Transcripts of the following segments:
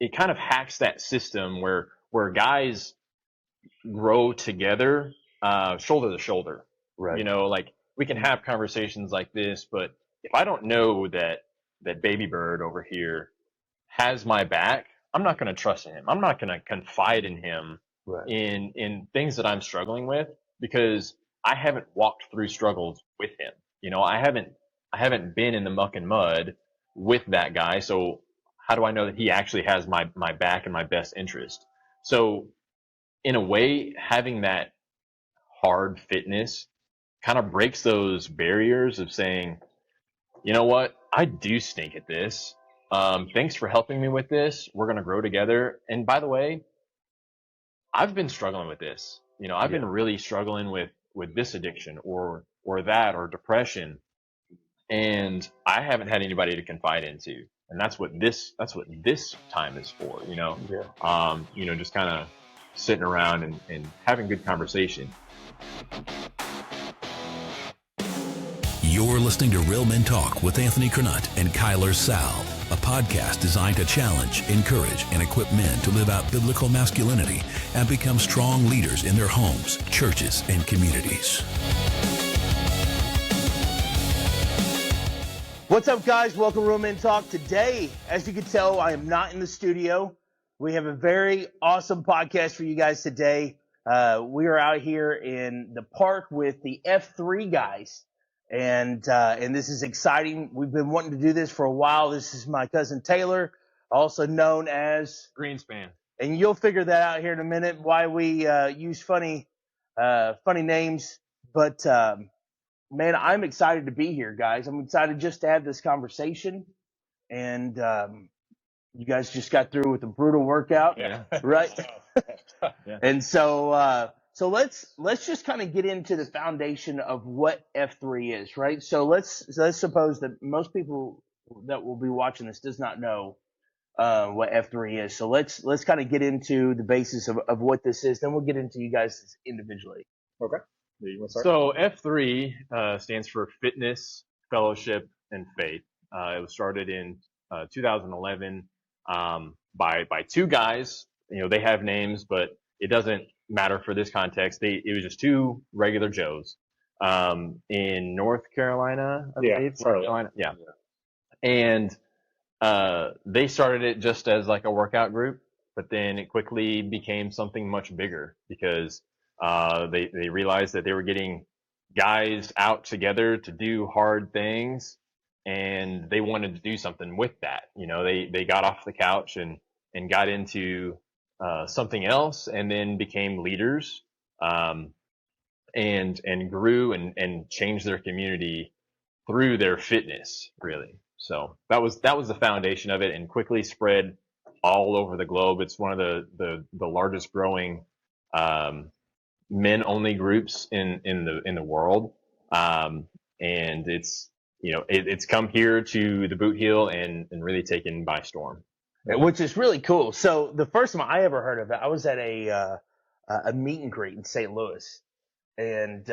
it kind of hacks that system where guys grow together, shoulder to shoulder. Right. You know, like we can have conversations like this, but if I don't know that baby bird over here has my back, I'm not going to trust in him. I'm not going to confide in him Right. in things that I'm struggling with, because I haven't walked through struggles with him. You know, I haven't been in the muck and mud with that guy. So how do I know that he actually has my back and my best interest? So in a way, having that hard fitness kind of breaks those barriers of saying, you know what, I do stink at this. Thanks for helping me with this. We're going to grow together. And by the way, I've been struggling with this. You know, I've been really struggling with this addiction or that or depression. And I haven't had anybody to confide into. And that's what this time is for, you know. You know, just kind of sitting around and having good conversation. You're listening to Real Men Talk with Anthony Cronut and Kyler Sal, a podcast designed to challenge, encourage, and equip men to live out biblical masculinity and become strong leaders in their homes, churches, and communities. What's up, guys? Welcome to Real Men Talk. Today, as you can tell, I am not in the studio. We have a very awesome podcast for you guys today. We are out here in the park with the F3 guys. And this is exciting. We've been wanting to do this for a while. This is my cousin Taylor, also known as Greenspan. And you'll figure that out here in a minute, why we use funny names. But man, I'm excited to be here, guys. I'm excited just to have this conversation. And you guys just got through with a brutal workout, right? Yeah. And so let's just kind of get into the foundation of what F3 is, right? So let's suppose that most people that will be watching this does not know what F3 is. So let's kind of get into the basis of what this is. Then we'll get into you guys individually. Okay. You want to start? So F3 stands for Fitness, Fellowship, and Faith. It was started in 2011 by two guys. You know, they have names, but it doesn't matter for this context. It was just two regular Joes in North Carolina, I believe. North Carolina, yeah. And they started it just as like a workout group, but then it quickly became something much bigger because they realized that they were getting guys out together to do hard things, and they wanted to do something with that. You know, they got off the couch and got into something else, and then became leaders, and grew and changed their community through their fitness, really. So that was the foundation of it, and quickly spread all over the globe. It's one of the largest growing men only groups in the world, and it's, you know, it's come here to the Boot Heel and really taken by storm. Which is really cool. So the first time I ever heard of it, I was at a meet and greet in St. Louis, and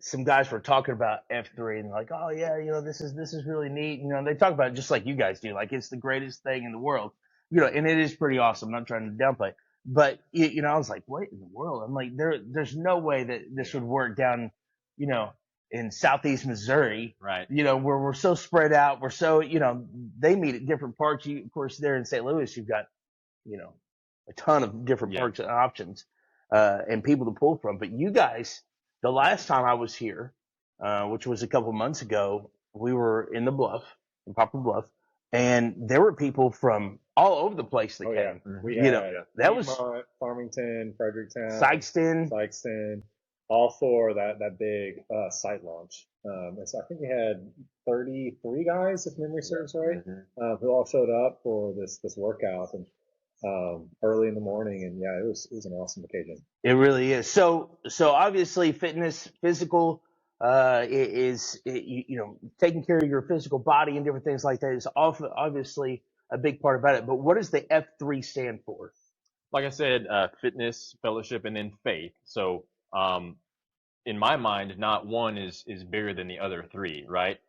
some guys were talking about F3 and like, oh yeah, you know, this is really neat. You know, they talk about it just like you guys do, like it's the greatest thing in the world. You know, and it is pretty awesome. I'm not trying to downplay it, but you know, I was like, what in the world? I'm like, there's no way that this would work down, you know, in Southeast Missouri, Right. You know, where we're so spread out. We're so, you know, they meet at different parks. Of course, there in St. Louis, you've got, you know, a ton of different parks and options, and people to pull from. But you guys, the last time I was here, which was a couple months ago, we were in Poplar Bluff, and there were people from all over the place that came. Yeah. We you had know, that was Farmington, Fredericktown, Sykeston, all for that big site launch. And so I think we had 33 guys, if memory serves right, who all showed up for this workout and early in the morning. And yeah, it was an awesome occasion. It really is. So obviously, fitness, physical, you know, taking care of your physical body and different things like that is obviously a big part about it. But what does the F3 stand for? Like I said, fitness, fellowship, and then faith. So in my mind, not one is bigger than the other three, right?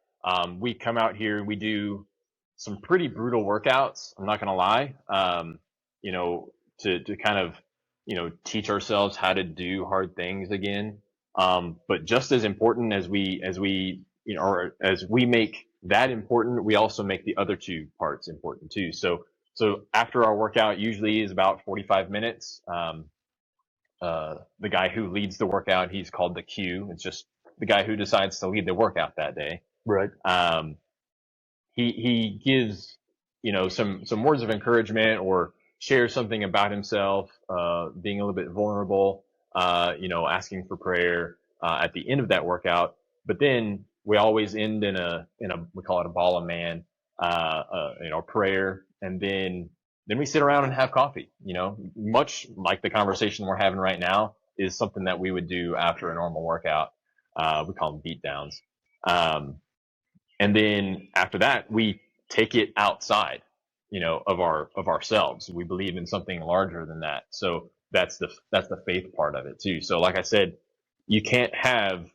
We come out here, we do some pretty brutal workouts. I'm not going to lie. You know, to kind of, you know, teach ourselves how to do hard things again. But just as important as we, you know, or as we make that important, we also make the other two parts important too. So after our workout usually is about 45 minutes. The guy who leads the workout, he's called the Q. It's just the guy who decides to lead the workout that day. Right. He gives, you know, some words of encouragement or shares something about himself, being a little bit vulnerable, you know, asking for prayer, at the end of that workout. But then we always end in a, we call it a ball of man, you know, prayer. And then we sit around and have coffee, you know, much like the conversation we're having right now is something that we would do after a normal workout. We call them beat downs. And then after that, we take it outside, you know, of ourselves. We believe in something larger than that. So that's the faith part of it too. So like I said, you can't have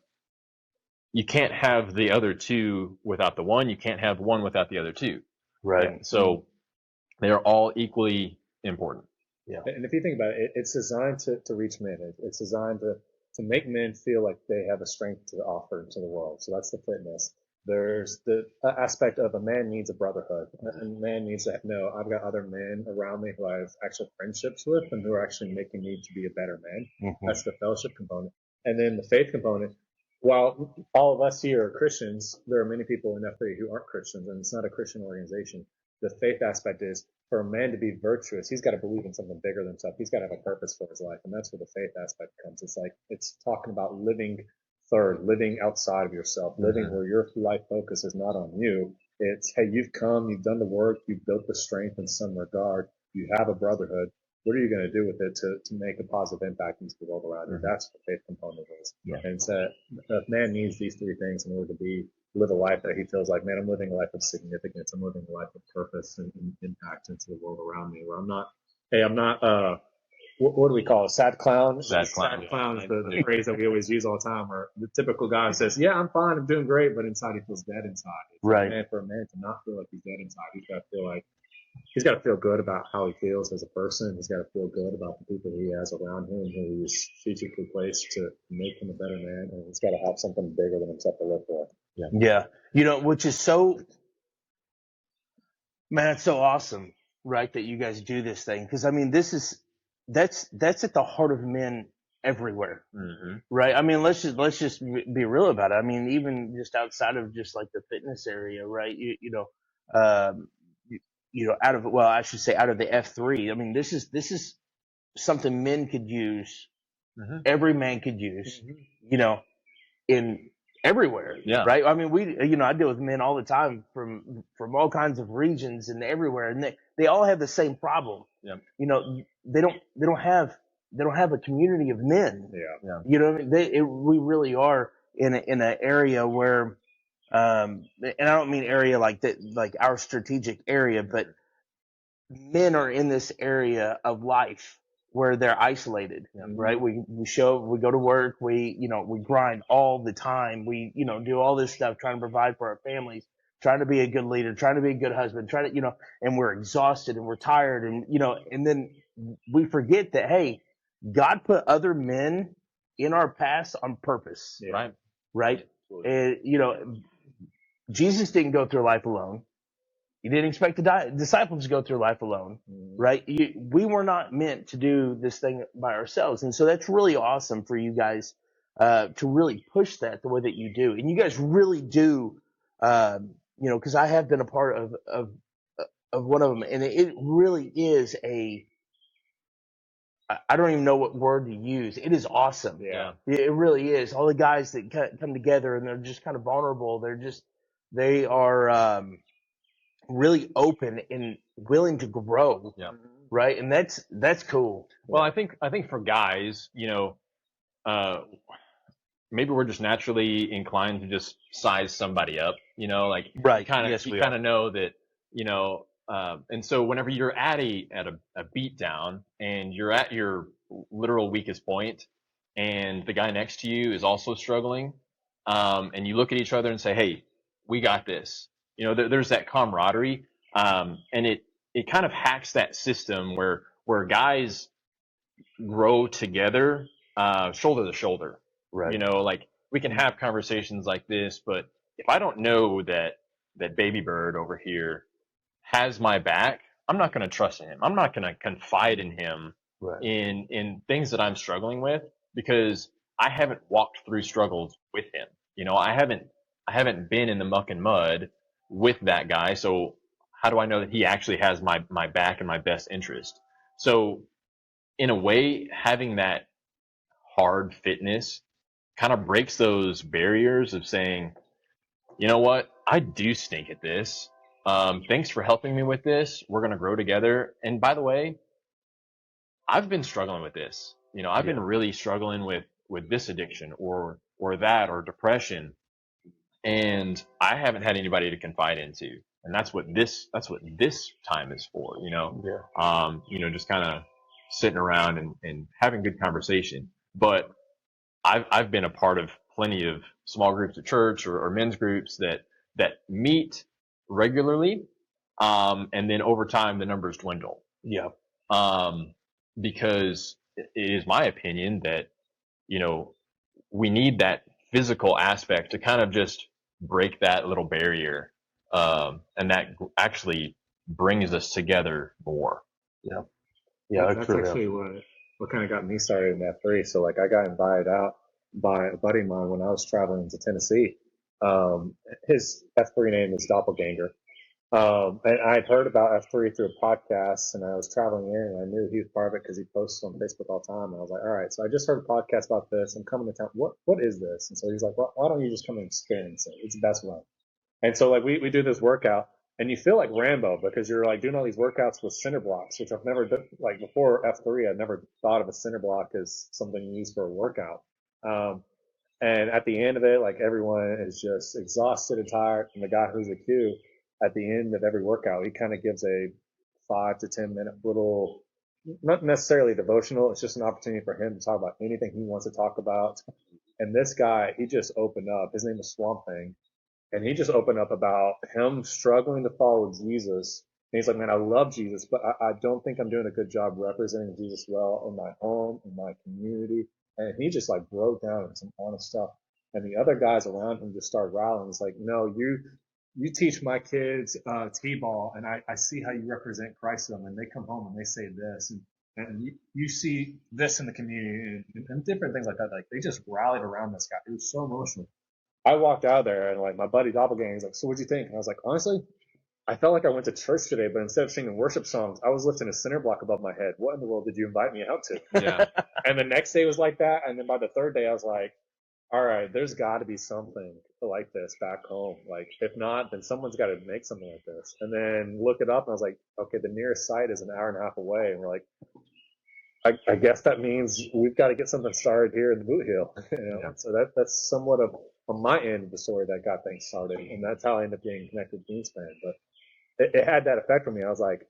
the other two without the one. You can't have one without the other two. Right. And so they're all equally important. Yeah. And if you think about it, it's designed to reach men. It's designed to make men feel like they have a strength to offer to the world. So that's the fitness. There's the aspect of a man needs a brotherhood. A man needs to know I've got other men around me who I have actual friendships with and who are actually making me to be a better man. Mm-hmm. That's the fellowship component. And then the faith component. While all of us here are Christians, there are many people in F3 who aren't Christians, and it's not a Christian organization. The faith aspect is for a man to be virtuous, he's got to believe in something bigger than himself. He's got to have a purpose for his life. And that's where the faith aspect comes. It's like, it's talking about living living outside of yourself, living where your life focus is not on you. It's, hey, you've come, you've done the work, you've built the strength in some regard, you have a brotherhood. What are you going to do with it to make a positive impact into the world around you? That's what the faith component is. Yeah. And so a man needs these three things in order to live a life that he feels like, man, I'm living a life of significance. I'm living a life of purpose and impact into the world around me, where I'm not, what do we call it? Sad clown? Sad clown. Sad clown is the phrase that we always use all the time, where the typical guy says, yeah, I'm fine, I'm doing great, but inside he feels dead inside. It's right. Like, man, for a man to not feel like he's dead inside, he's got to feel good about how he feels as a person. He's got to feel good about the people he has around him who he's strategically placed to make him a better man. And he's got to have something bigger than himself to live for. Yeah. Yeah. You know, which is so, man, it's so awesome, right? That you guys do this thing. Cause I mean, that's at the heart of men everywhere. Mm-hmm. Right. I mean, let's just be real about it. I mean, even just outside of just like the fitness area, right? You know, out of the F3. I mean, this is something men could use. Mm-hmm. Every man could use, you know, in everywhere. Yeah. Right. I mean, I deal with men all the time from all kinds of regions and everywhere, and they all have the same problem. Yeah. You know, they don't have a community of men. Yeah. Yeah. You know what I mean? We really are in an area where, and I don't mean area like that, like our strategic area, but men are in this area of life where they're isolated, right? We go to work, we grind all the time. We, do all this stuff, trying to provide for our families, trying to be a good leader, trying to be a good husband, and we're exhausted and we're tired. And, and then we forget that, hey, God put other men in our past on purpose. Yeah. Right. And, Jesus didn't go through life alone. He didn't expect the disciples to go through life alone, right? We were not meant to do this thing by ourselves. And so that's really awesome for you guys to really push that the way that you do. And you guys really do, because I have been a part of one of them. And it really is I don't even know what word to use. It is awesome. Yeah. It really is. All the guys that come together and they're just kind of vulnerable. They are really open and willing to grow. Yeah. Right. And that's cool. Well, I think for guys, maybe we're just naturally inclined to just size somebody up, like right. You kind of know that, and so whenever you're at a beat down and you're at your literal weakest point and the guy next to you is also struggling, and you look at each other and say, hey, we got this. There's that camaraderie. And it kind of hacks that system where guys grow together, shoulder to shoulder. Right. You know, like we can have conversations like this, but if I don't know that baby bird over here has my back, I'm not going to trust in him. I'm not going to confide in him Right. in things that I'm struggling with because I haven't walked through struggles with him. You know, I haven't been in the muck and mud with that guy. So how do I know that he actually has my back and my best interest? So in a way, having that hard fitness kind of breaks those barriers of saying, you know what, I do stink at this. Thanks for helping me with this. We're going to grow together. And by the way, I've been struggling with this. You know, I've been really struggling with this addiction or that or depression. And I haven't had anybody to confide into. And that's what this time is for, you know. You know, just kind of sitting around and having good conversation. But I've been a part of plenty of small groups at church or men's groups that meet regularly. And then over time the numbers dwindle. Yeah. Because it is my opinion that, you know, we need that physical aspect to kind of just break that little barrier. And that actually brings us together more. Yeah. Yeah. That's actually what kind of got me started in F3. So like I got invited out by a buddy of mine when I was traveling to Tennessee. His F3 name is Doppelganger. And I'd heard about F3 through a podcast, and I was traveling in, and I knew he was part of it because he posts on Facebook all the time. And I was like, all right, so I just heard a podcast about this. I'm coming to town. What is this? And so he's like, well, why don't you just come and experience it? It's the best way. And so like we do this workout, and you feel like Rambo because you're like doing all these workouts with cinder blocks, which I've never done. Like before F3, I'd never thought of a cinder block as something you use for a workout. And at the end of it, like everyone is just exhausted and tired. And the guy who's the Q, at the end of every workout, he kind of gives a 5 to 10 minute little, not necessarily devotional. It's just an opportunity for him to talk about anything he wants to talk about. And this guy, he just opened up. His name is Swamp Thing. And he just opened up about him struggling to follow Jesus. And he's like, man, I love Jesus, but I don't think I'm doing a good job representing Jesus well in my home, in my community. And he just like broke down into some honest stuff. And the other guys around him just started rallying. It's like, no, you teach my kids T-ball, and I see how you represent Christ to them, and they come home and they say this, and you see this in the community and different things like that. Like they just rallied around this guy. It was so emotional. I walked out there, and like my buddy Doppelganger, he's like, so what'd you think? And I was like, honestly, I felt like I went to church today, but instead of singing worship songs, I was lifting a cinder block above my head. What in the world did you invite me out to? Yeah. And the next day was like that, and then by the third day, I was like, all right, there's got to be something like this back home. Like, if not, then someone's got to make something like this. And then look it up, and I was like, okay, the nearest site is an hour and a half away. And we're like, I guess that means we've got to get something started here in the Boot Hill. You know? Yeah. So that's somewhat of on my end of the story that got things started, and that's how I ended up getting connected with Greenspan. But it had that effect on me. I was like,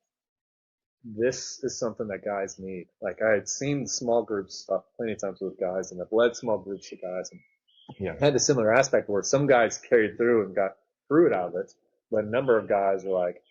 this is something that guys need. Like I had seen small group stuff plenty of times with guys, and I've led small groups to guys, and had a similar aspect where some guys carried through and got fruit out of it, but a number of guys were like,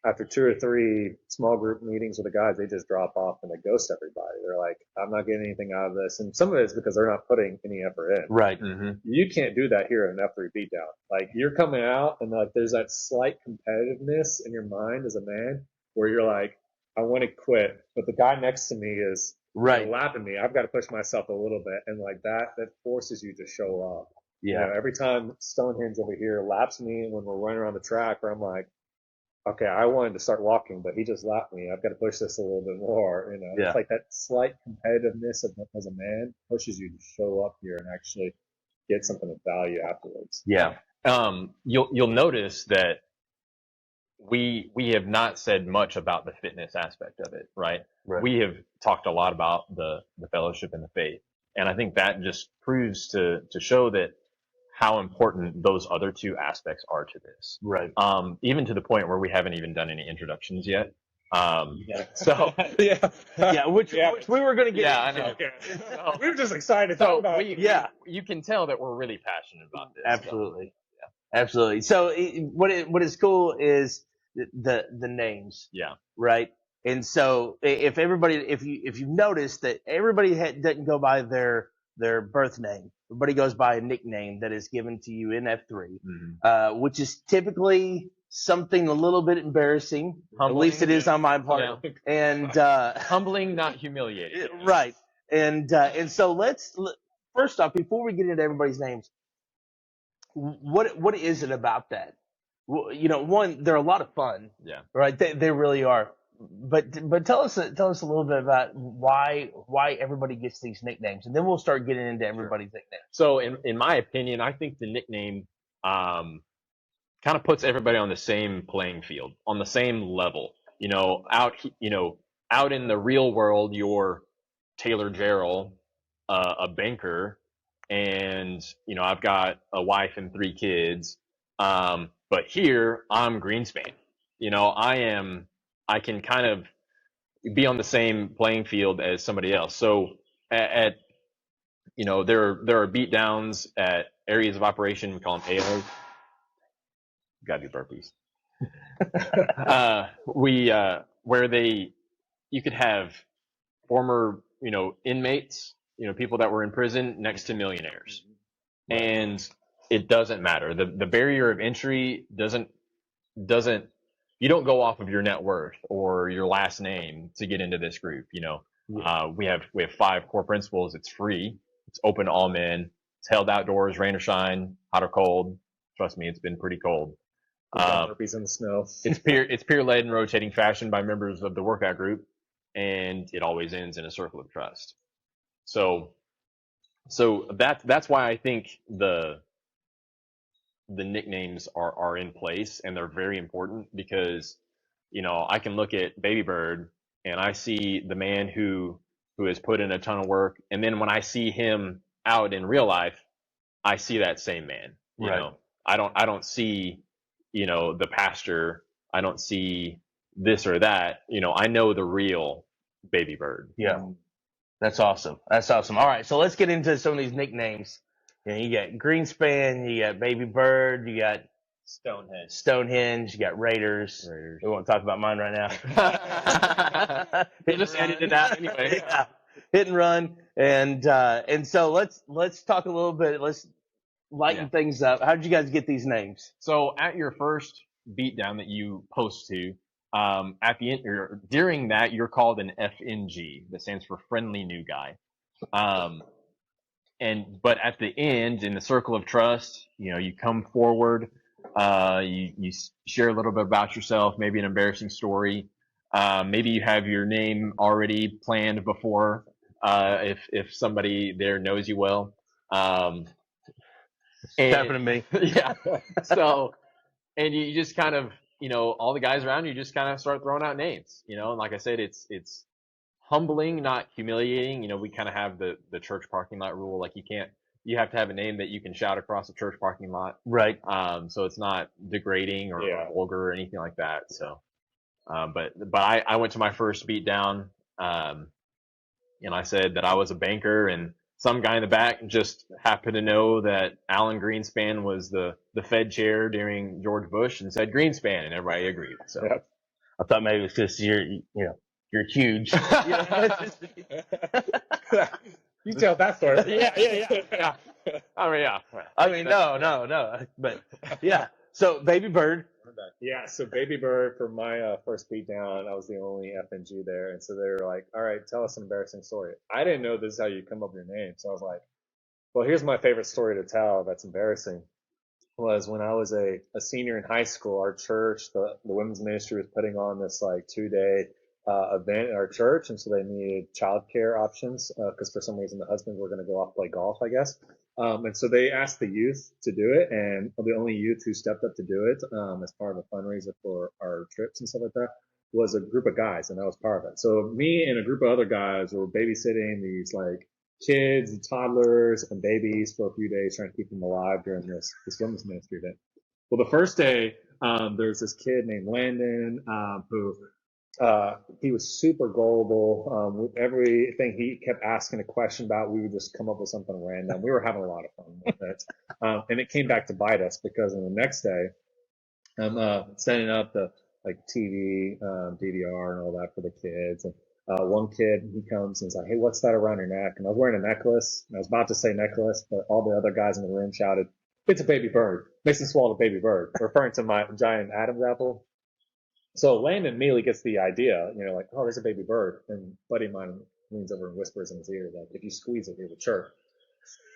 after 2 or 3 small group meetings with the guys, they just drop off and they ghost everybody. They're like, I'm not getting anything out of this. And some of it is because they're not putting any effort in. Right. Mm-hmm. You can't do that here in an F3 beatdown. Like you're coming out and like there's that slight competitiveness in your mind as a man where you're like, I want to quit, but the guy next to me is lapping me. I've got to push myself a little bit. And like that forces you to show up. Yeah. You know, every time Stonehenge over here laps me when we're running around the track where I'm like, okay, I wanted to start walking, but he just lapped me. I've got to push this a little bit more. You know, It's like that slight competitiveness as a man pushes you to show up here and actually get something of value afterwards. Yeah. You'll notice that we have not said much about the fitness aspect of it, right? We have talked a lot about the fellowship and the faith. And I think that just proves to show that how important those other 2 aspects are to this. Right. Even to the point where we haven't even done any introductions yet. So which we were going to get. Yeah, I into. know. Okay. We were just excited to talk about it. You can tell that we're really passionate about this. Absolutely. So. Absolutely. So what is cool is, the names, Yeah. right? And so if you notice that everybody doesn't go by their birth name, everybody goes by a nickname that is given to you in F3, which is typically something a little bit embarrassing. Humbling, at least it is on my part. Yeah. And Humbling, not humiliating. right. And so first off, before we get into everybody's names, what is it about that? Well, one, they're a lot of fun. Yeah. Right. They really are. But tell us a little bit about why everybody gets these nicknames, and then we'll start getting into everybody's nicknames. So in my opinion, I think the nickname kind of puts everybody on the same playing field, on the same level. Out in the real world, you're Taylor Gerald, a banker, and I've got a wife and 3 kids. But here I'm Greenspan. I can kind of be on the same playing field as somebody else. So there are beat downs at areas of operation. We call them AOs. Gotta do burpees. Where you could have former, inmates, people that were in prison next to millionaires. Right. And it doesn't matter. The barrier of entry doesn't, you don't go off of your net worth or your last name to get into this group. We have 5 core principles. It's free. It's open to all men. It's held outdoors, rain or shine, hot or cold. Trust me, it's been pretty cold. Burpees in the snow. It's peer-led and rotating fashion by members of the workout group, and it always ends in a circle of trust. So that's why I think the nicknames are in place, and they're very important because, I can look at Baby Bird and I see the man who has put in a ton of work, and then when I see him out in real life, I see that same man. Right. I don't see, the pastor. I don't see this or that. I know the real Baby Bird. Yeah. That's awesome. All right, so let's get into some of these nicknames. You got Greenspan, you got Baby Bird, you got Stonehenge, you got Raiders. We won't talk about mine right now. We'll just edit it out anyway. Yeah. Hit and run, and so let's talk a little bit. Let's lighten things up. How did you guys get these names? So at your first beatdown that you post to, at the end or during that, you're called an FNG. That stands for friendly new guy. But at the end, in the circle of trust, you come forward, you share a little bit about yourself, maybe an embarrassing story. Maybe you have your name already planned before, if somebody there knows you well. Happened to me. Yeah. So, and you just kind of, all the guys around you just kind of start throwing out names, and like I said, it's humbling, not humiliating. We kind of have the church parking lot rule. Like you have to have a name that you can shout across a church parking lot. Right. So it's not degrading or vulgar or anything like that. So, but I went to my first beat down, and I said that I was a banker, and some guy in the back just happened to know that Alan Greenspan was the Fed chair during George Bush and said Greenspan, and everybody agreed. So I thought maybe it's just you're huge. You tell that story. Yeah. I mean, no. But yeah. So Baby Bird. Yeah, so Baby Bird, for my first beat down, I was the only FNG there, and so they were like, all right, tell us an embarrassing story. I didn't know this is how you come up with your name, so I was like, well, here's my favorite story to tell that's embarrassing. Was when I was a senior in high school, our church, the women's ministry was putting on this 2-day event at our church, and so they needed childcare options because for some reason the husbands were going to go off play golf, I guess. And so they asked the youth to do it, and the only youth who stepped up to do it as part of a fundraiser for our trips and stuff like that was a group of guys, and I was part of it. So me and a group of other guys were babysitting these kids and toddlers and babies for a few days, trying to keep them alive during this women's ministry event. Well, the first day, there's this kid named Landon who he was super gullible. With everything he kept asking a question about, we would just come up with something random. We were having a lot of fun with it. And it came back to bite us because on the next day, I'm setting up the like TV, DVR and all that for the kids. And one kid, he comes and he's like, "Hey, what's that around your neck?" And I was wearing a necklace. And I was about to say necklace, but all the other guys in the room shouted, "It's a baby bird." Mason swallowed a baby bird, referring to my giant Adam's apple. So Landon immediately gets the idea, like, "Oh, there's a baby bird." And a buddy of mine leans over and whispers in his ear, like, "If you squeeze it, it will chirp."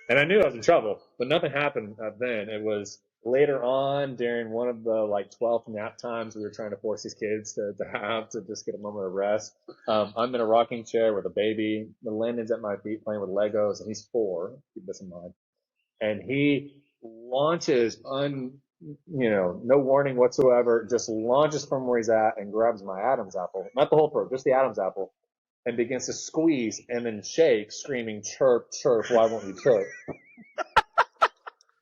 And I knew I was in trouble, but nothing happened then. It was later on during one of the like 12th nap times we were trying to force these kids to have to just get a moment of rest. I'm in a rocking chair with a baby. The Landon's at my feet playing with Legos, and he's 4. Keep this in mind. And he launches no warning whatsoever, just launches from where he's at and grabs my Adam's apple, not the whole fruit, just the Adam's apple, and begins to squeeze and then shake, screaming, "Chirp, chirp, why won't you chirp?"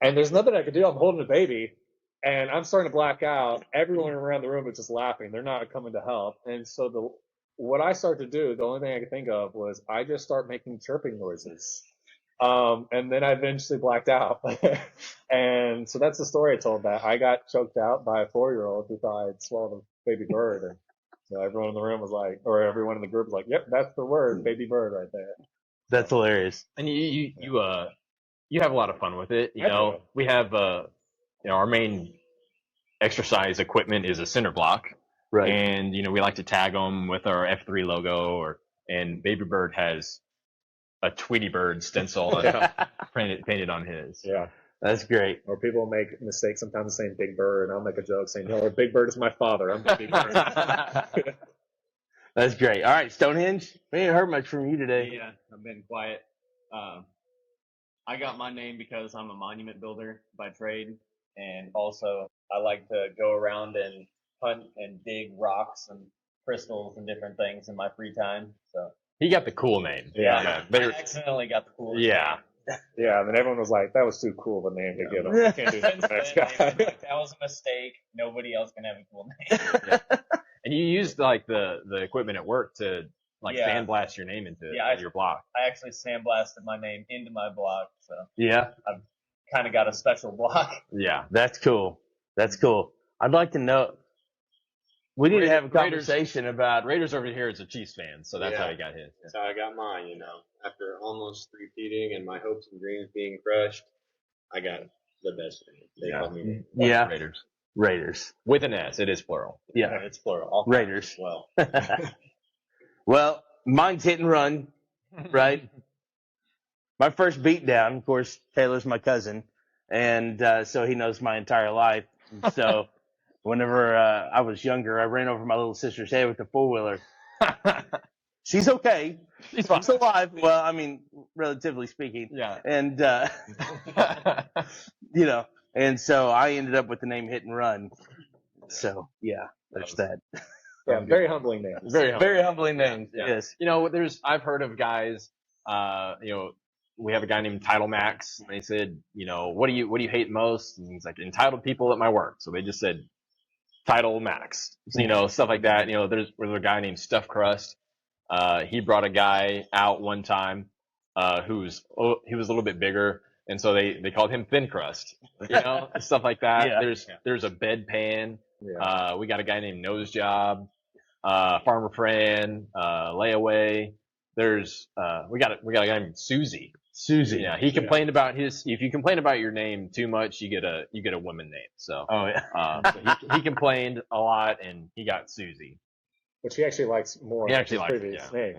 And there's nothing I could do. I'm holding a baby, and I'm starting to black out. Everyone around the room is just laughing. They're not coming to help. And so what I start to do, the only thing I could think of was I just start making chirping noises. And then I eventually blacked out. And so that's the story I told, that I got choked out by a 4-year-old who thought I'd swallowed a baby bird. And everyone in the room was like, or everyone in the group was like, "Yep, that's the word, baby bird right there." That's hilarious. And you have a lot of fun with it. We have our main exercise equipment is a cinder block, Right. and we like to tag them with our F3 logo, and Baby Bird has a Tweety Bird stencil painted on his. Yeah. That's great. Or people make mistakes sometimes saying Big Bird, and I'll make a joke saying, "No, Big Bird is my father. I'm the Big Bird." That's great. All right, Stonehenge. We ain't heard much from you today. Yeah, I've been quiet. I got my name because I'm a monument builder by trade, and also I like to go around and hunt and dig rocks and crystals and different things in my free time. So He got the cool name. I accidentally got the coolest Yeah. name. Yeah, and then everyone was like, "That was too cool of a name to give him. You can't do that to the next guy." That was a mistake. Nobody else can have a cool name. And you used like the equipment at work to sandblast your name into your block. I actually sandblasted my name into my block, so Yeah. I've kind of got a special block. Yeah. That's cool. That's cool. I'd like to know. We need to have a conversation about. Raiders over here is a Chiefs fan, so that's how he got his. That's how I got mine, After almost repeating and my hopes and dreams being crushed, I got the best name. They call me Raiders. With an S. It is plural. Yeah. It's plural. Raiders. Well. Well, mine's Hit and Run, right? My first beat down, of course, Taylor's my cousin, and so he knows my entire life. And so whenever I was younger, I ran over my little sister's head with a 4-wheeler. She's okay. She's alive. Well, I mean, relatively speaking. Yeah. And, and so I ended up with the name Hit and Run. So, yeah, there's that. Yeah, very humbling name. Very humbling name. Yeah. Yes. I've heard of guys, we have a guy named Title Max, and they said, what do you hate most? And he's like, entitled people at my work. So they just said Title Max, stuff like that. There's a guy named Stuff Crust. He brought a guy out one time, he was a little bit bigger. And so they called him Thin Crust, stuff like that. Yeah. There's a bedpan. Yeah. We got a guy named Nose Job, Farmer Fran, Layaway. There's we got a guy named Susie. Yeah, he complained about if you complain about your name too much, you get a woman name. So so he complained a lot, and he got Susie, which he actually likes more than his previous name.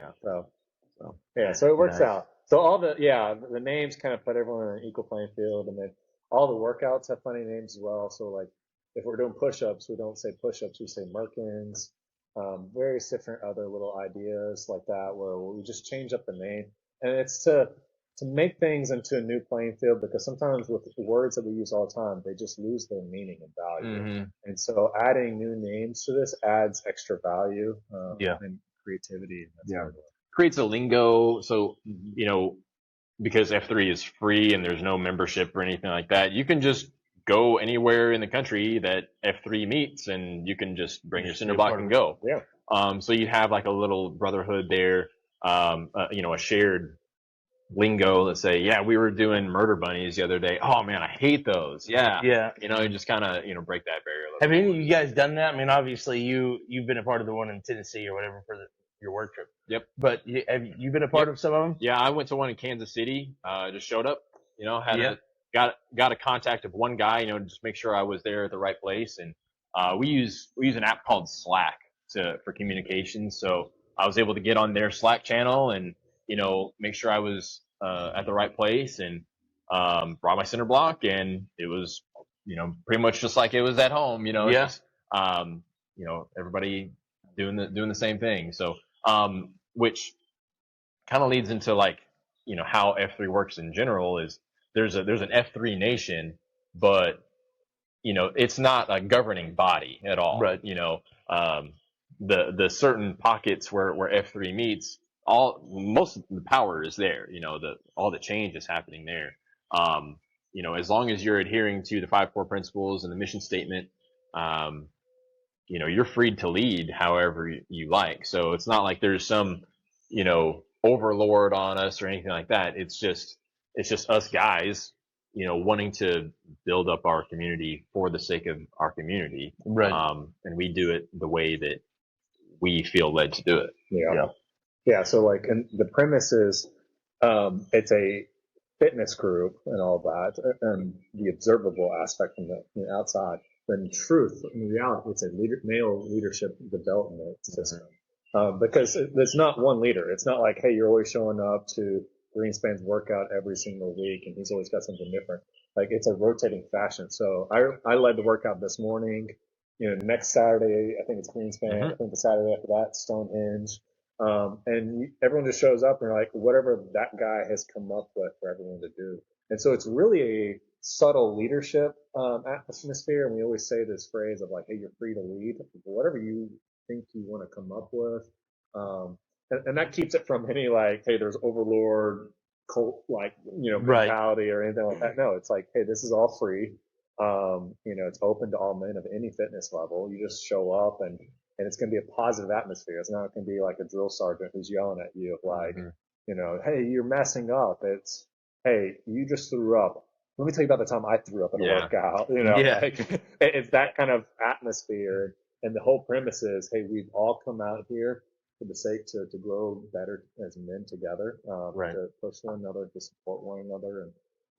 Yeah. So it works out. So all the names kind of put everyone on an equal playing field, and then all the workouts have funny names as well. So like if we're doing push-ups, we don't say push-ups, we say Merkins. Various different other little ideas like that where we just change up the name, and it's to make things into a new playing field, because sometimes with the words that we use all the time, they just lose their meaning and value. Mm-hmm. And so adding new names to this adds extra value and creativity. Creates a lingo. So, because F3 is free and there's no membership or anything like that, you can just go anywhere in the country that F3 meets, and you can just bring your cinder block and go. Yeah. So you have like a little brotherhood there, a shared lingo that say, yeah, we were doing murder bunnies the other day. Oh man, I hate those. Yeah. Yeah. You know, you just kind of, break that barrier a Have little any bit. of you guys done that? I mean, obviously you've been a part of the one in Tennessee or whatever for your work trip. Yep. But have you been a part Yep. of some of them? Yeah, I went to one in Kansas City. Just showed up. Yeah. Got a contact of one guy. Just make sure I was there at the right place. And we use an app called Slack for communication. So I was able to get on their Slack channel and make sure I was at the right place and brought my center block, and it was pretty much just like it was at home. Yeah. Just, everybody doing the same thing. So which kind of leads into like how F3 works in general is there's an F3 nation, but it's not a governing body at all. Right. The certain pockets where F3 meets, most of the power is there. All the change is happening there. As long as you're adhering to the 5 core principles and the mission statement, you're free to lead however you like. So it's not like there's some overlord on us or anything like that. It's just us guys wanting to build up our community for the sake of our community. Right. And we do it the way that we feel led to do it. Yeah. So like, and the premise is, it's a fitness group and all that, and the observable aspect from the outside. But in truth, in reality, it's a male leadership development system. Because it's not one leader. It's not like, hey, you're always showing up to Greenspan's workout every single week and he's always got something different. Like, it's a rotating fashion. So I led the workout this morning. Next Saturday, I think it's Greenspan. I think the Saturday after that, Stonehenge. And everyone just shows up and like, whatever that guy has come up with for everyone to do. And so it's really a subtle leadership, atmosphere. And we always say this phrase of like, hey, you're free to lead. Whatever you think you want to come up with. And that keeps it from any like, hey, there's overlord cult, like, mentality or anything like that. No, it's like, hey, this is all free. It's open to all men of any fitness level. You just show up and it's going to be a positive atmosphere. It's not going to be like a drill sergeant who's yelling at you of like, hey, you're messing up. It's, hey, you just threw up. Let me tell you about the time I threw up at a workout. Like, it's that kind of atmosphere. And the whole premise is, hey, we've all come out here for the sake to grow better as men together, to push one another, to support one another.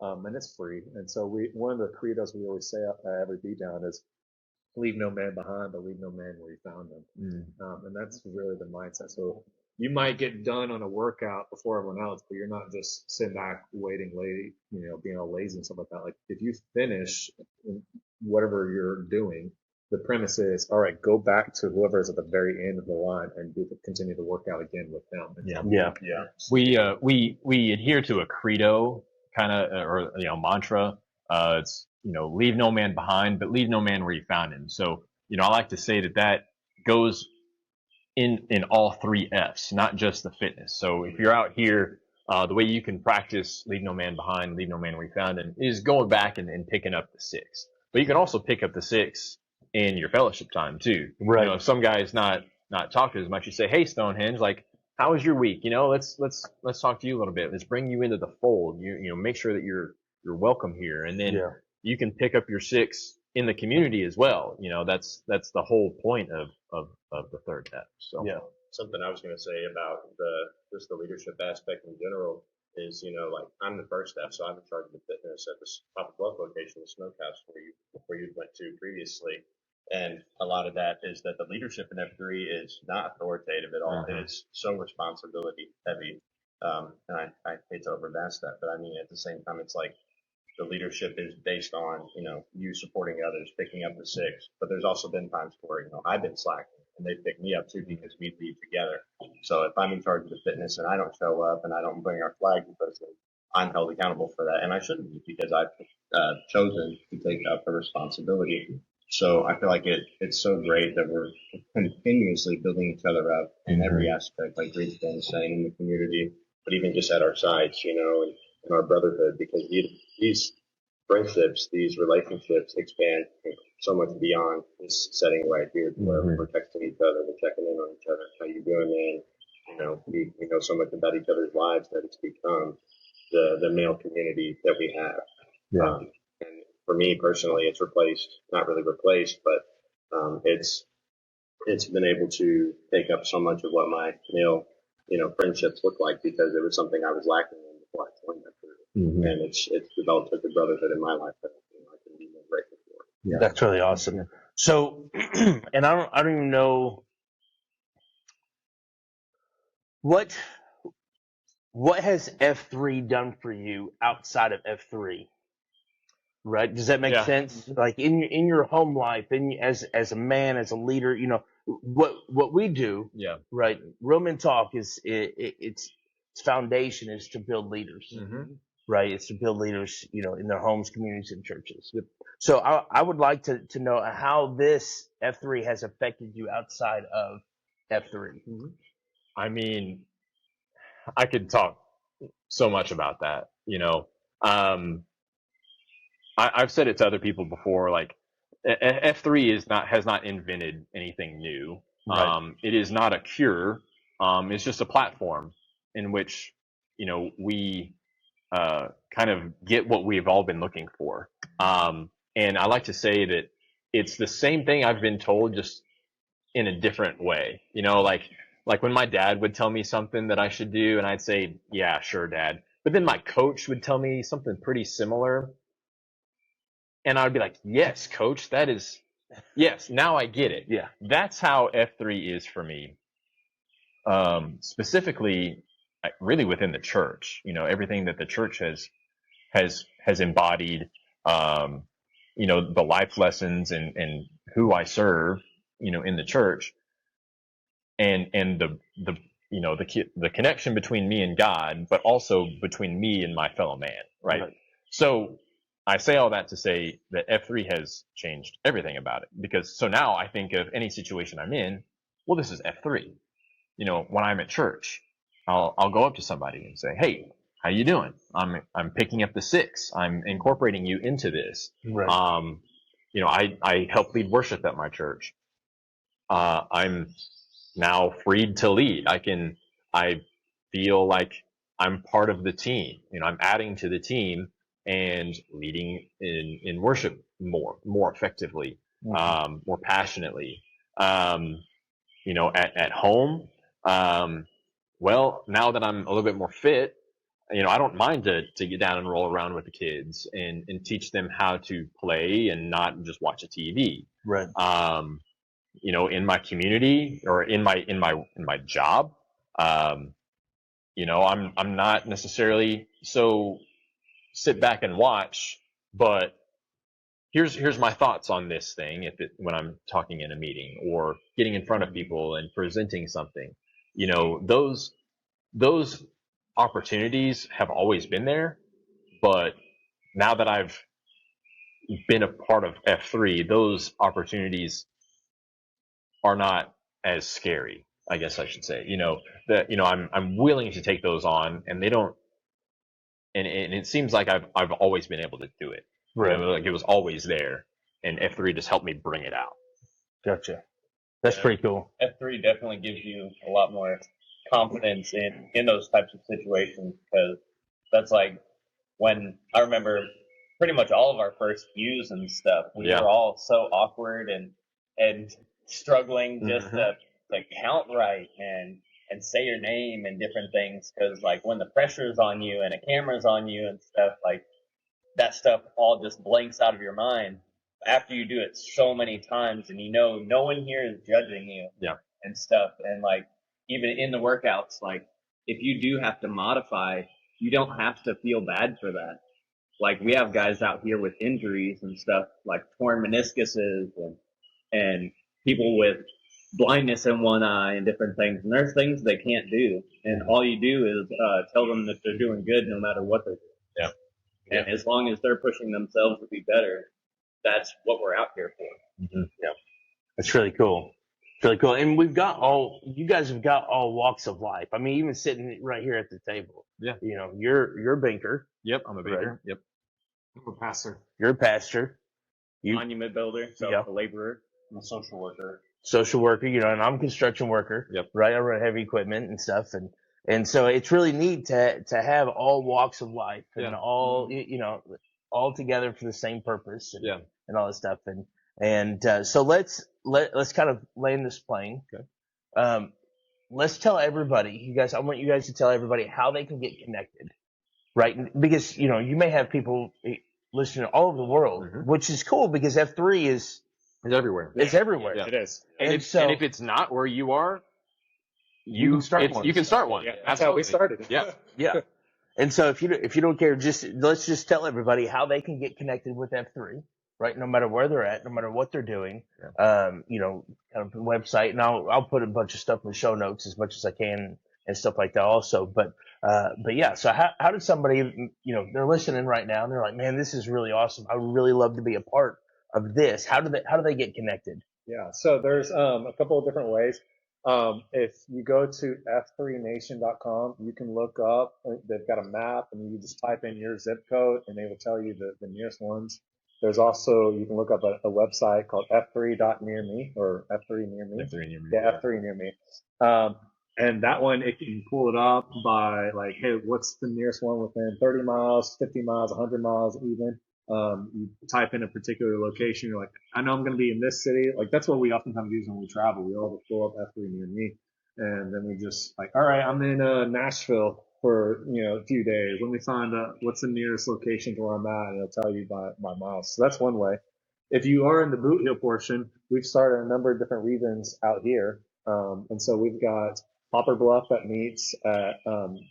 And it's free. And so one of the credos we always say at every beatdown is, leave no man behind, but leave no man where you found them. And that's really the mindset. So you might get done on a workout before everyone else, but you're not just sitting back waiting late, being all lazy and stuff like that. Like, if you finish whatever you're doing, the premise is, all right, go back to whoever is at the very end of the line and continue to work out again with them. We adhere to a credo kind of, or mantra. It's leave no man behind, but leave no man where you found him. So I like to say that goes in all 3 F's, not just the fitness. So if you're out here, the way you can practice leave no man behind, leave no man where you found him, is going back and picking up the 6. But you can also pick up the 6 in your fellowship time too. Right. If some guy's not talking as much, you say, hey, Stonehenge, like, how was your week? Let's talk to you a little bit. Let's bring you into the fold. Make sure that you're welcome here. And then you can pick up your 6 in the community as well. That's the whole point of the 3rd F. So something I was going to say about just the leadership aspect in general is, like, I'm the 1st F, so I'm in charge of the fitness at the Top Bluff location, the Smokehouse, where you went to previously. And a lot of that is that the leadership in F3 is not authoritative at all. And it's so responsibility heavy. And I hate to overvast that, but I mean, at the same time, it's like the leadership is based on, you supporting others, picking up the 6. But there's also been times where, I've been slacking and they pick me up too because we lead together. So if I'm in charge of the fitness and I don't show up and I don't bring our flag with us, I'm held accountable for that. And I shouldn't be, because I've chosen to take up the responsibility. So I feel like it's so great that we're continuously building each other up in every aspect, like Greenspan is saying, in the community, but even just at our sides, and in our brotherhood, because these friendships, these relationships expand so much beyond this setting right here, where we're texting each other, we're checking in on each other, how you doing, man? We know so much about each other's lives that it's become the male community that we have. Yeah. And for me personally, it's not really replaced, but it's been able to take up so much of what my male, friendships look like, because it was something I was lacking in before I joined that group. Mm-hmm. And it's developed such a brotherhood in my life that I can be more grateful for. Yeah. That's really awesome. So, and I don't even know what has F3 done for you outside of F3. Right? Does that make Yeah. sense? Like in your home life, as a man, as a leader, what we do. Yeah. Right? Real Men Talk its foundation is to build leaders. Mm-hmm. Right? It's to build leaders, in their homes, communities, and churches. Yep. So I would like to know how this F3 has affected you outside of F3. Mm-hmm. I mean, I could talk so much about that, I've said it to other people before, like F3 has not invented anything new. Right. It is not a cure. It's just a platform in which, we, kind of get what we've all been looking for. And I like to say that it's the same thing I've been told, just in a different way, like when my dad would tell me something that I should do and I'd say, yeah, sure, Dad. But then my coach would tell me something pretty similar. And I would be like, yes, coach, yes, now I get it. Yeah. That's how F3 is for me. Specifically, really within the church, everything that the church has embodied, the life lessons and who I serve, in the church, and the connection between me and God, but also between me and my fellow man. Right. So I say all that to say that F3 has changed everything about it, because so now I think of any situation I'm in, well, this is F3. When I'm at church, I'll go up to somebody and say, hey, how you doing? I'm picking up the 6. I'm incorporating you into this. Right. I help lead worship at my church. I'm now freed to lead. I feel like I'm part of the team. I'm adding to the team and leading in worship more effectively, more passionately. At home, well, now that I'm a little bit more fit, I don't mind to get down and roll around with the kids and teach them how to play and not just watch a TV. Right. In my community or in my job, I'm not necessarily so sit back and watch, but here's my thoughts on this thing when I'm talking in a meeting or getting in front of people and presenting something. Those opportunities have always been there, but now that I've been a part of F3, those opportunities are not as scary, I guess I should say. I'm willing to take those on, and they don't, and it seems like I've always been able to do it. Right. Like it was always there, and F3 just helped me bring it out. Gotcha. That's pretty cool. F3 definitely gives you a lot more confidence in those types of situations, because that's like when I remember pretty much all of our first views and stuff, we were all so awkward and struggling just to count right and say your name and different things, because like when the pressure's on you and a camera's on you and stuff, like that stuff all just blanks out of your mind after you do it so many times, and no one here is judging you and stuff. And like even in the workouts, like if you do have to modify, you don't have to feel bad for that. Like we have guys out here with injuries and stuff, like torn meniscuses and people with blindness in one eye and different things. And there's things they can't do. And all you do is tell them that they're doing good no matter what they're doing. Yeah. And as long as they're pushing themselves to be better, that's what we're out here for. Mm-hmm. Yeah. That's really cool. Really cool. And you guys have got all walks of life. I mean, even sitting right here at the table. Yeah. You're a banker. Yep. I'm a banker. Right. Yep. I'm a pastor. You're a pastor. Monument builder. So a laborer. I'm a social worker. Social worker, and I'm a construction worker. Yep. Right. I run heavy equipment and stuff. And, And so it's really neat to have all walks of life and Yeah. all, all together for the same purpose and, Yeah. and all that stuff. And so let's kind of land this plane. Okay. Let's tell everybody, you guys, I want you guys to tell everybody how they can get connected, right? Because, you may have people listening all over the world, which is cool because F3 is everywhere. It's everywhere. Yeah. It is. And if it's not where you are, you can start one. You can start one. Yeah, that's how we started. Yeah. Yeah. And so if you don't care, let's just tell everybody how they can get connected with F3, right? No matter where they're at, no matter what they're doing, kind of the website, and I'll put a bunch of stuff in the show notes as much as I can and stuff like that also. But yeah, so how did somebody, they're listening right now and they're like, man, this is really awesome. I would really love to be a part of this. How do they get connected? Yeah. So there's a couple of different ways. If you go to f3nation.com, you can look up, they've got a map and you just type in your zip code and they will tell you the nearest ones. There's also, you can look up a website called f3.nearme or F3 Near Me. F3 Near Me. Yeah, F3 Near Me. And that one, it can pull it up by like, hey, what's the nearest one within 30 miles, 50 miles, 100 miles even. You type in a particular location. You're like, I know I'm going to be in this city. Like that's what we oftentimes use when we travel. We all pull up F3 Near Me, and then we just like, all right, I'm in Nashville for a few days. Let me find what's the nearest location to where I'm at, and it'll tell you by miles. So that's one way. If you are in the Boot Heel portion, we've started a number of different regions out here, and so we've got Popper Bluff that meets at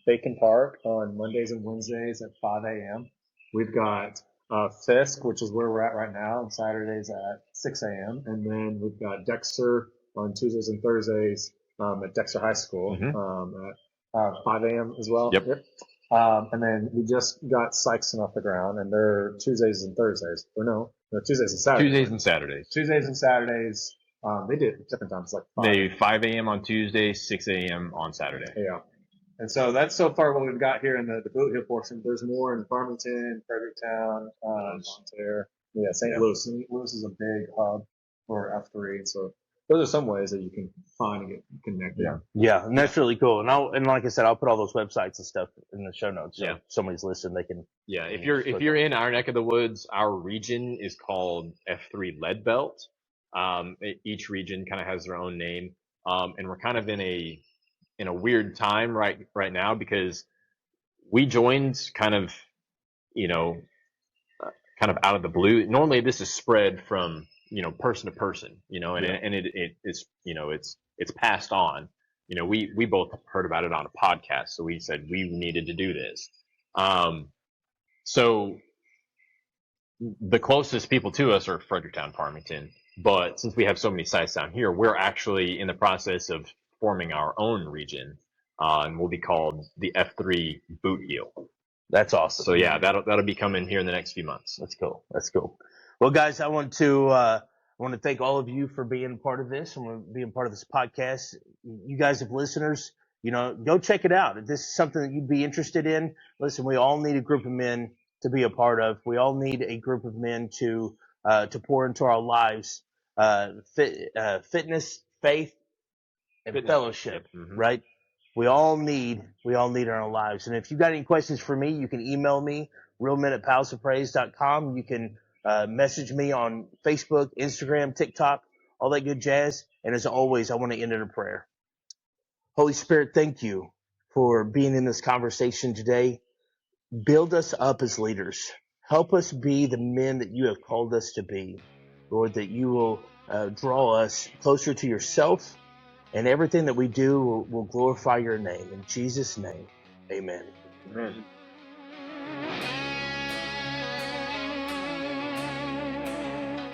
Bacon Park on Mondays and Wednesdays at 5 a.m. We've got Fisk, which is where we're at right now, on Saturdays at 6 a.m. And then we've got Dexter on Tuesdays and Thursdays at Dexter High School at 5 a.m. as well. Yep. And then we just got Sykeston off the ground, and they're Tuesdays and Thursdays. Or no, Tuesdays and Saturdays. Tuesdays and Saturdays. They did different times, like 5 a.m. on Tuesday, 6 a.m. on Saturday. Yeah. And so that's so far what we've got here in the Boot Heel portion. There's more in Farmington, Fredericktown, Monterey. Yeah, St. Louis. St. Louis is a big hub for F3. So those are some ways that you can find and get connected. Yeah, and that's really cool. And like I said, I'll put all those websites and stuff in the show notes. So if somebody's listening, they can. Yeah, if you're in our neck of the woods, our region is called F3 Lead Belt. Each region kind of has their own name, and we're kind of in a weird time right now because we joined kind of out of the blue. Normally this is spread from person to person, and it's passed on. We both heard about it on a podcast, so we said we needed to do this. So the closest people to us are Fredericktown, Farmington, but since we have so many sites down here, we're actually in the process of forming our own region, and will be called the F3 Boot Heel. That's awesome. So yeah, that'll be coming here in the next few months. That's cool. Well, guys, I want to thank all of you for being part of this and being part of this podcast. You guys, as listeners, go check it out. If this is something that you'd be interested in, listen, we all need a group of men to be a part of. We all need a group of men to pour into our lives, fitness, faith, and fellowship, right? We all need it in our lives. And if you got any questions for me, you can email me, realmen@palsofpraise.com. You can message me on Facebook, Instagram, TikTok, all that good jazz. And as always, I want to end in a prayer. Holy Spirit, thank you for being in this conversation today. Build us up as leaders. Help us be the men that you have called us to be. Lord, that you will draw us closer to yourself, and everything that we do will glorify your name. In Jesus' name, amen. Amen.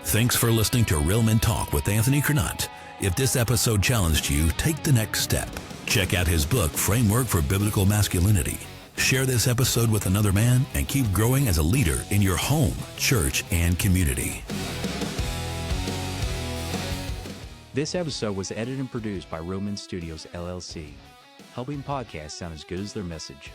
Thanks for listening to Real Men Talk with Anthony Cronut. If this episode challenged you, take the next step. Check out his book, Framework for Biblical Masculinity. Share this episode with another man and keep growing as a leader in your home, church, and community. This episode was edited and produced by Real Men Studios, LLC, helping podcasts sound as good as their message.